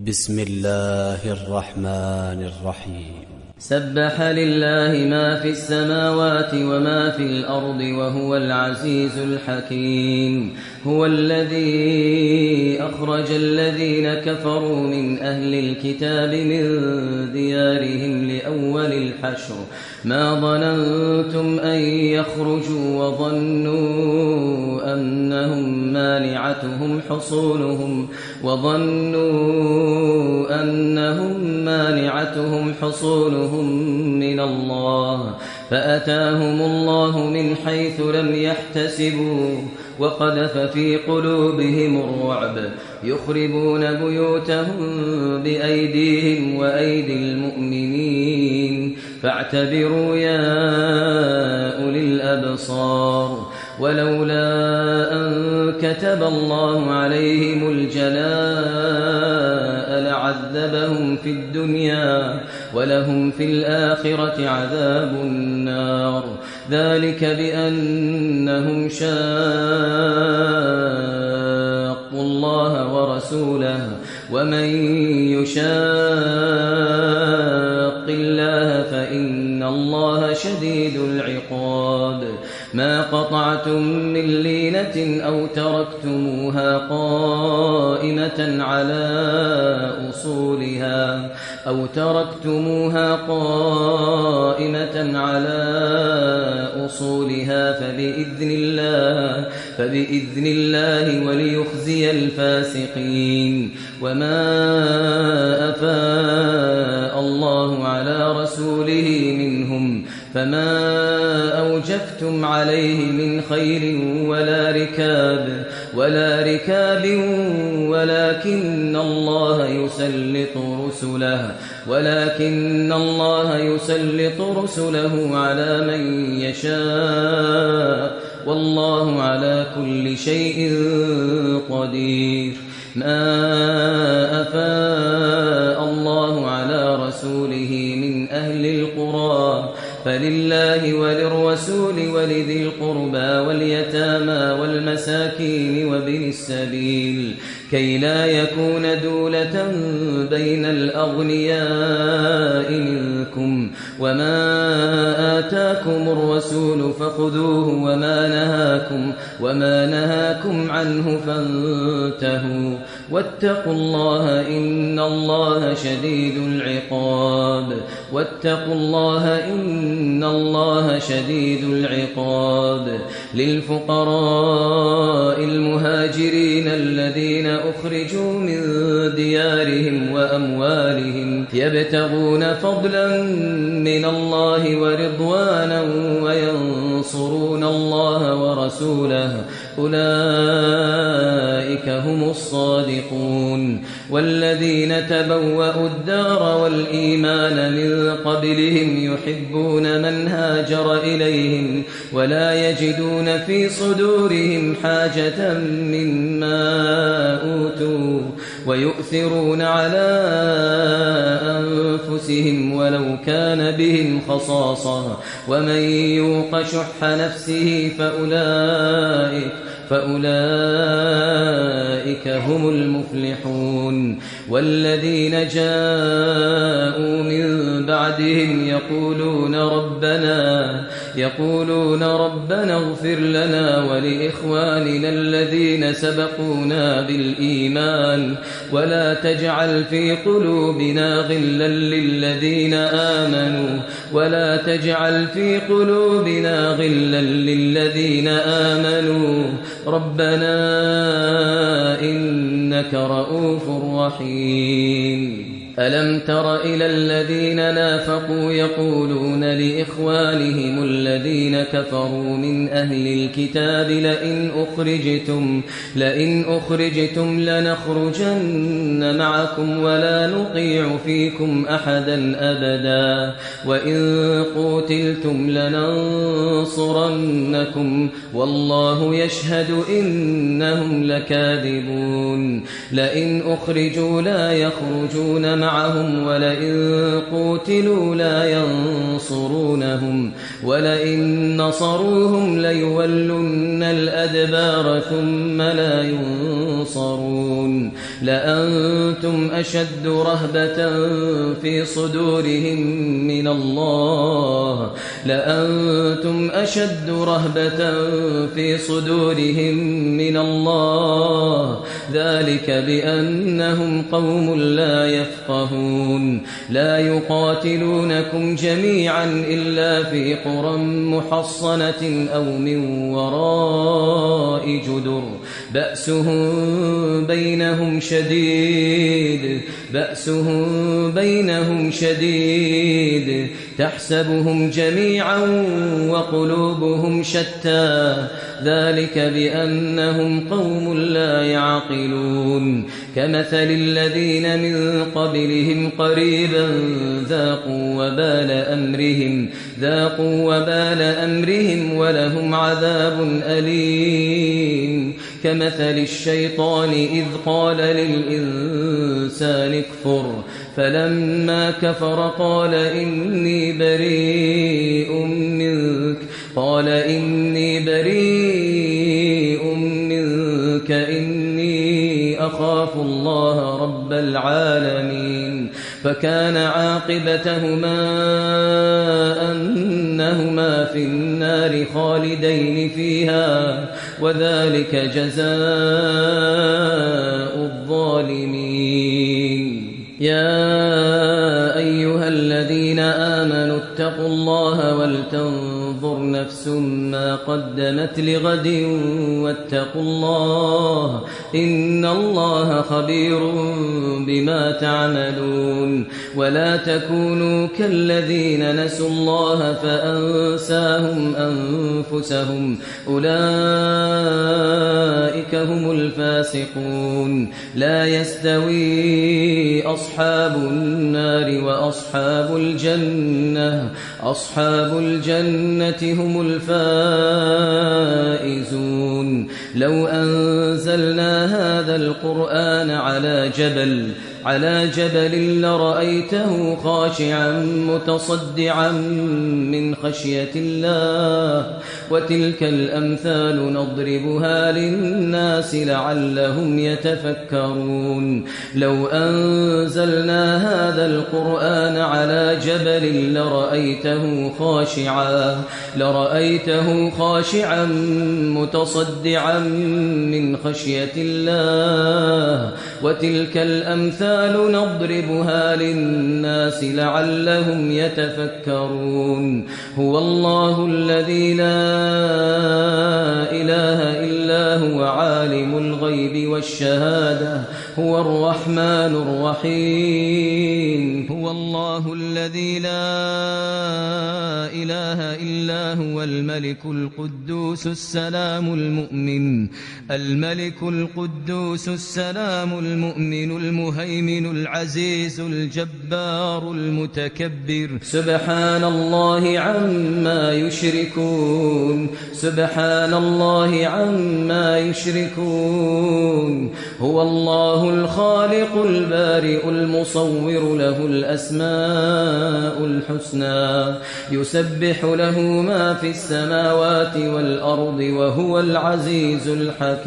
بسم الله الرحمن الرحيم. سبح لله ما في السماوات وما في الأرض وهو العزيز الحكيم. هو الذي أخرج الذين كفروا من أهل الكتاب من ديارهم لأول الحشر ما ظننتم أن يخرجوا وظنوا أنهم مانعتهم حصونهم من الله فأتاهم الله من حيث لم يحتسبوا وقذف في قلوبهم الرعب يخربون بيوتهم بأيديهم وأيدي المؤمنين فاعتبروا يا أولي الأبصار. ولولا أن كتب الله عليهم الجلاء لعذبهم في الدنيا ولهم في الآخرة عذاب النار. ذلك بأنهم شاقوا الله ورسوله ومن يشاق الله فإن الله شديد العقاب. ما قطعتم من لينة أو تركتموها قائمة على أصولها فبإذن الله وليخزي الفاسقين. وما أفاء الله على رسوله منهم فما أوجفتم عليه من خير ولا ركاب ولكن الله يسلط رسله على من يشاء والله على كل شيء قدير. ما أفاء الله على رسوله من أهل القرى فلله وللرسول ولذي القربى واليتامى والمساكين وابن السبيل كي لا يكون دولة بين الأغنياء منكم. وما آتاكم الرسول فخذوه وما نهاكم عنه فانتهوا واتقوا الله إن الله شديد العقاب. للفقراء المهاجرين الذين أخرجوا من ديارهم وأموالهم يبتغون فضلا من الله ورضوانا وينصرون الله ورسوله أولئك هم الصادقون. والذين تبوأوا الدار والإيمان من قبلهم يحبون من هاجر إليهم ولا يجدون في صدورهم حاجة مما أوتوا ويؤثرون على أنفسهم ولو كان بهم خصاصة ومن يوق شح نفسه فأولئك هم المفلحون. والذين جاءوا من بعدهم يقولون ربنا اغفر لنا ولإخواننا الذين سبقونا بالإيمان ولا تجعل في قلوبنا غلا للذين آمنوا ربنا إنك رؤوف رحيم. ألم تر إلى الذين نافقوا يقولون لإخوانهم الذين كفروا من أهل الكتاب لئن أخرجتم لنخرجن معكم ولا نطيع فيكم أحدا أبدا وإن قوتلتم لننصرنكم والله يشهد إنهم لكاذبون لئن أخرجوا لا يخرجون معهم ولئن قوتلوا لا ينصرونهم ولئن نصروهم ليولن الأدبار ثم لا ينصرون لأنتم أشد رهبة في صدورهم من الله لأنتم أشد رهبة في صدورهم من الله ذلك بأنهم قوم لا يفقهون لا يقاتلونكم جميعا إلا في قرى محصنة أو من وراء جدر بأسهم بينهم شديد تحسبهم جميعا وقلوبهم شتى ذلك بأنهم قوم لا يعقلون كمثل الذين من قبلهم قريبا ذاقوا وبال أمرهم ولهم عذاب أليم كمثل الشيطان إذ قال للإنسان اكفر فلما كفر قال إني بريء منك إني أخاف الله رب العالمين فكان عاقبتهما أنهما في النار خالدين فيها وذلك جزاء الظالمين يا أيها الذين آمنوا اتقوا الله ولتنظر نفس ما قدمت لغد واتقوا الله إن الله خبير بما تعملون ولا تكونوا كالذين نسوا الله فأنساهم أنفسهم أولئك هم الفاسقون لا يستوي أصحاب النار وأصحاب الجنة هم الفائزون لو أنزلنا هذا القرآن على جبل لرأيته خاشعا متصدعا من خشية الله وتلك الأمثال نضربها للناس لعلهم يتفكرون لو أنزلنا هذا القرآن على جبل لرأيته خاشعا متصدعا من خشية الله وتلك الأمثال نضربها للناس لعلهم يتفكرون هو الله الذي لا إله إلا هو عالم الغيب والشهادة هو الرحمن الرحيم هو الله الذي لا إله إلا هو الملك القدوس السلام المؤمن المهيمن العزيز الجبار المتكبر سبحان الله عما يشركون هو الله الخالق البارئ المصور له الأسماء الحسنى يسبح له ما في السماوات والأرض وهو العزيز الحكيم